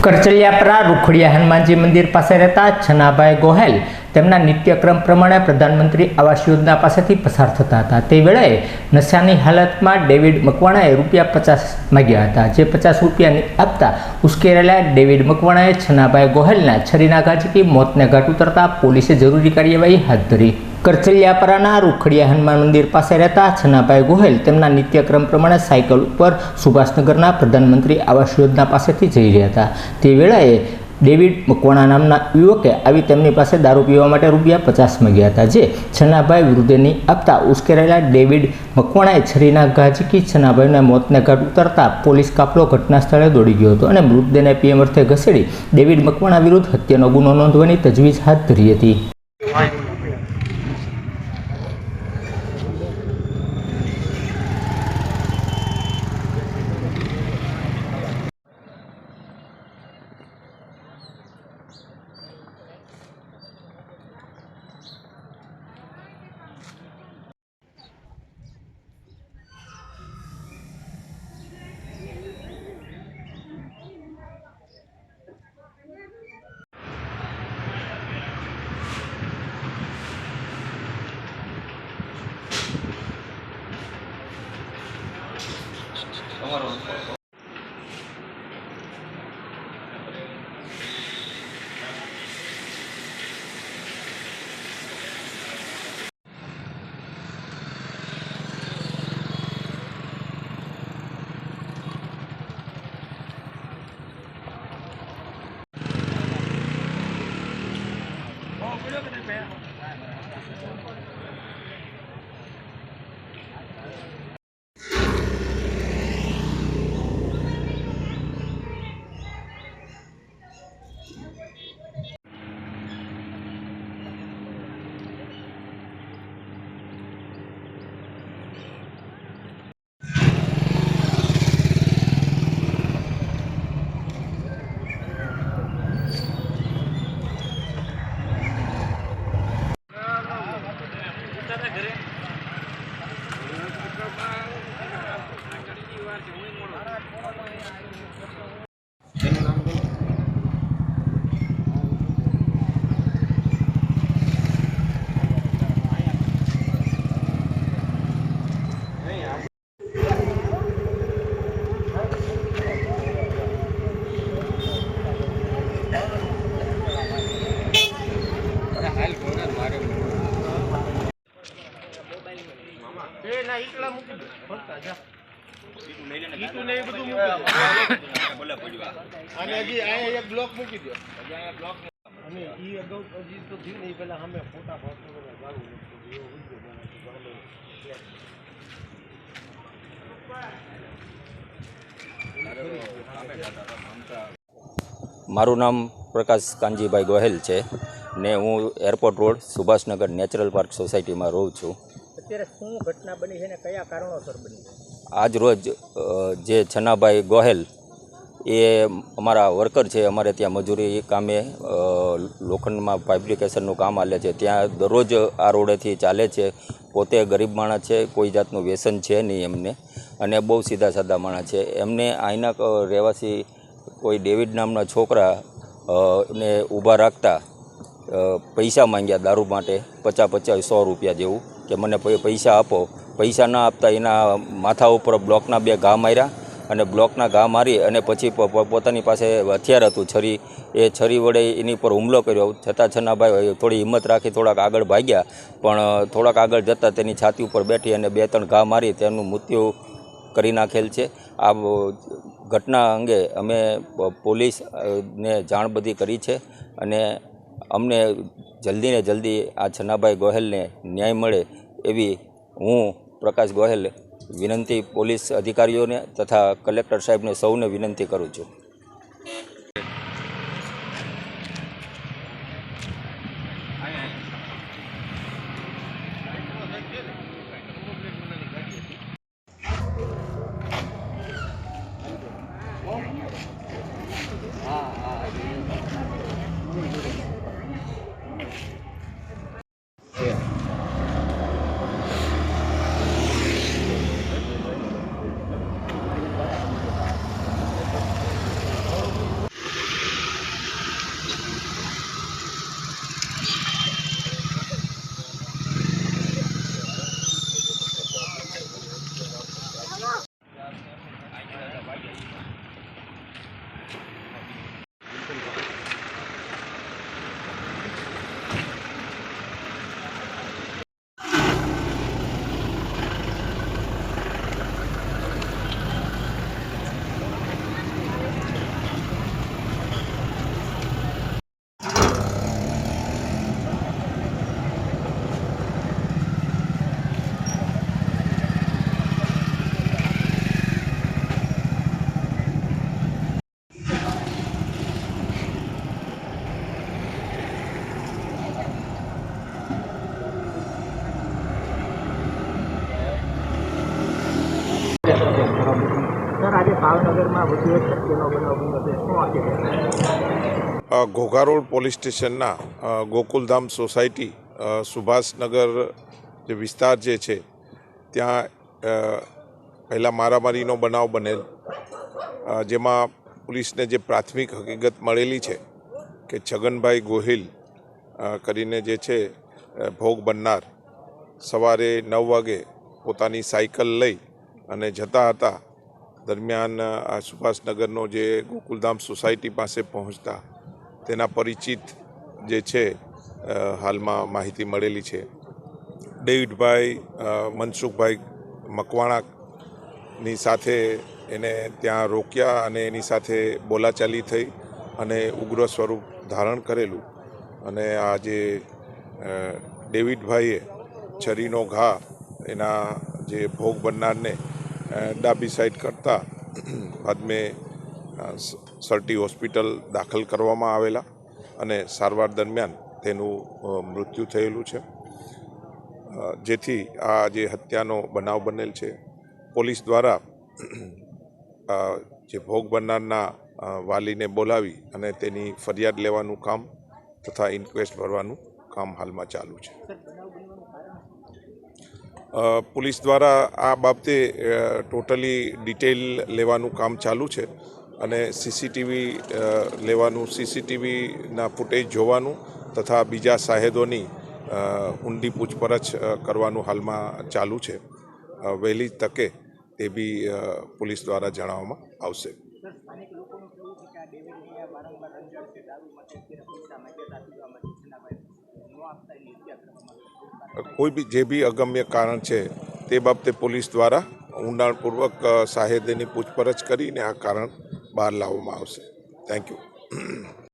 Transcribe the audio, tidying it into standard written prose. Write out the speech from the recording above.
કરચલિયાપરા રૂખડિયા હનુમાનજી મંદિર પાસે રહેતા છનાભાઈ ગોહેલ તેમના નિત્યક્રમ પ્રમાણે પ્રધાનમંત્રી આવાસ યોજના પાસેથી પસાર થતા હતા। તે વેળાએ નશાની હાલતમાં ડેવિડ મકવાણાએ ₹50 માગ્યા હતા, જે 50 રૂપિયાની આપતા ઉશ્કેરેલા ડેવિડ મકવાણાએ છનાભાઈ ગોહેલના છરીના ઘા ઝીકી મોતને ઘાટ ઉતરતા પોલીસે જરૂરી કાર્યવાહી હાથ ધરી। કરચલિયાપરાના રૂખડિયા હનુમાન મંદિર પાસે રહેતા છનાભાઈ ગોહેલ તેમના નિત્યક્રમ પ્રમાણે સાયકલ ઉપર સુભાષનગરના પ્રધાનમંત્રી આવાસ યોજના પાસેથી જઈ રહ્યા હતા। તે વેળાએ ડેવિડ મકવાણા નામના યુવકે આવી તેમની પાસે દારૂ પીવા માટે ₹50 માગ્યા હતા, જે છનાભાઈ વિરુદ્ધની આપતા ઉશ્કેરાયેલા ડેવિડ મકવાણાએ છરીના ઘા ઝીકી છનાભાઈના મોતને ઘાટ ઉતરતા પોલીસ કાફલો ઘટના સ્થળે દોડી ગયો હતો અને મૃતદેહને પીએમ અર્થે ઘસેડી ડેવિડ મકવાણા વિરુદ્ધ હત્યાનો ગુનો નોંધવાની તજવીજ હાથ ધરી હતી। મારું નામ પ્રકાશ કાનજીભાઈ ગોહેલ છે ને હું airport road Subhashnagar natural park સોસાયટીમાં રહું છું। અત્યારે શું ઘટના બની છે ને કયા કારણોસર બની છે? આજ રોજ જે છનાભાઈ ગોહેલ એ અમારા વર્કર છે, અમારે ત્યાં મજૂરી કામે લોખંડમાં ફેબ્રિકેશનનું કામ ચાલે છે, ત્યાં દરરોજ આ રોડેથી ચાલે છે। પોતે ગરીબ માણસ છે, કોઈ જાતનું વ્યસન છે નહીં એમને, અને બહુ સીધા સાદા માણસ છે। એમને અહીંના રહેવાસી કોઈ ડેવિડ નામના છોકરા ને ઊભા રાખતા પૈસા માંગ્યા દારૂ માટે, 50-100 રૂપિયા જેવું, કે મને પૈસા આપો। પૈસા ના આપતા એના માથા ઉપર બ્લોકના 2 ઘા માર્યા, અને બ્લોકના ઘા મારી અને પછી પોતાની પાસે હથિયાર હતું, છરી, એ છરી વડે એની પર હુમલો કર્યો। છતાં છનાભાઈ થોડી હિંમત રાખી થોડાક આગળ ભાગ્યા, પણ થોડાક આગળ જતાં તેની છાતી ઉપર બેઠી અને 2-3 ઘા મારી તેનું મૃત્યુ કરી નાખેલ છે। આ ઘટના અંગે અમે પોલીસને જાણ બધી કરી છે, અને અમને જલ્દીને જલ્દી આ છનાભાઈ ગોહેલને ન્યાય મળે એવી હું પ્રકાશ ગોહેલ વિનંતી પોલીસ અધિકારીઓને તથા કલેક્ટર સાહેબને સૌને વિનંતી કરું છું। સુભાષનગરમાં વધુ એક હત્યાનો બનાવ બન્યો છે, શું હકીકત? ઘોઘા રોડ પોલીસ સ્ટેશનના ગોકુલધામ સોસાયટી સુભાષનગર જે વિસ્તાર જે છે ત્યાં પહેલાં મારામારીનો બનાવ બનેલ, જેમાં પોલીસને જે પ્રાથમિક હકીકત મળેલી છે કે છગનભાઈ ગોહિલ કરીને જે છે ભોગ બનનાર સવારે 9 વાગે પોતાની સાયકલ લઈ અને જતા હતા. દરમિયાન આ સુભાષનગરનો જે ગોકુલધામ સોસાયટી પાસે પહોંચતા તેના પરિચિત જે છે હાલમાં માહિતી મળેલી છે. ડેવિડભાઈ મનસુખભાઈ મકવાણાની સાથે એને ત્યાં રોક્યા અને એની સાથે બોલાચાલી થઈ અને ઉગ્ર સ્વરૂપ ધારણ કરેલું. અને આ જે ડેવિડભાઈએ છરીનો ઘા એના જે ભોગ બનનારને ડાબી સાઈડ કરતા બાદમે સરટી હોસ્પિટલ દાખલ કરવામાં આવેલા અને સારવાર દરમિયાન તેનું મૃત્યુ થયેલું છે. જેથી આ જે હત્યાનો બનાવ બનેલ છે, પોલીસ દ્વારા જે ભોગ બનનારના વાલીને બોલાવી અને તેની ફરિયાદ લેવાનું કામ તથા ઇન્ક્વેસ્ટ ભરવાનું કામ હાલમાં ચાલુ છે. પોલીસ દ્વારા આ બાબતે ટોટલી ડિટેલ લેવાનું કામ ચાલુ છે અને સીસીટીવી લેવાનું, સીસીટીવીના ફૂટેજ જોવાનું તથા બીજા સાહેદોની ઊંડી પૂછપરછ કરવાનું હાલમાં ચાલુ છે. વહેલી તકે તે બી પોલીસ દ્વારા જણાવવામાં આવશે. કોઈ બી જે બી અગમ્ય કારણ છે તે બાબતે પોલીસ દ્વારા ઊંડાણપૂર્વક સાહેદની પૂછપરછ કરીને આ કારણ બહાર લાવવામાં આવશે. Thank you.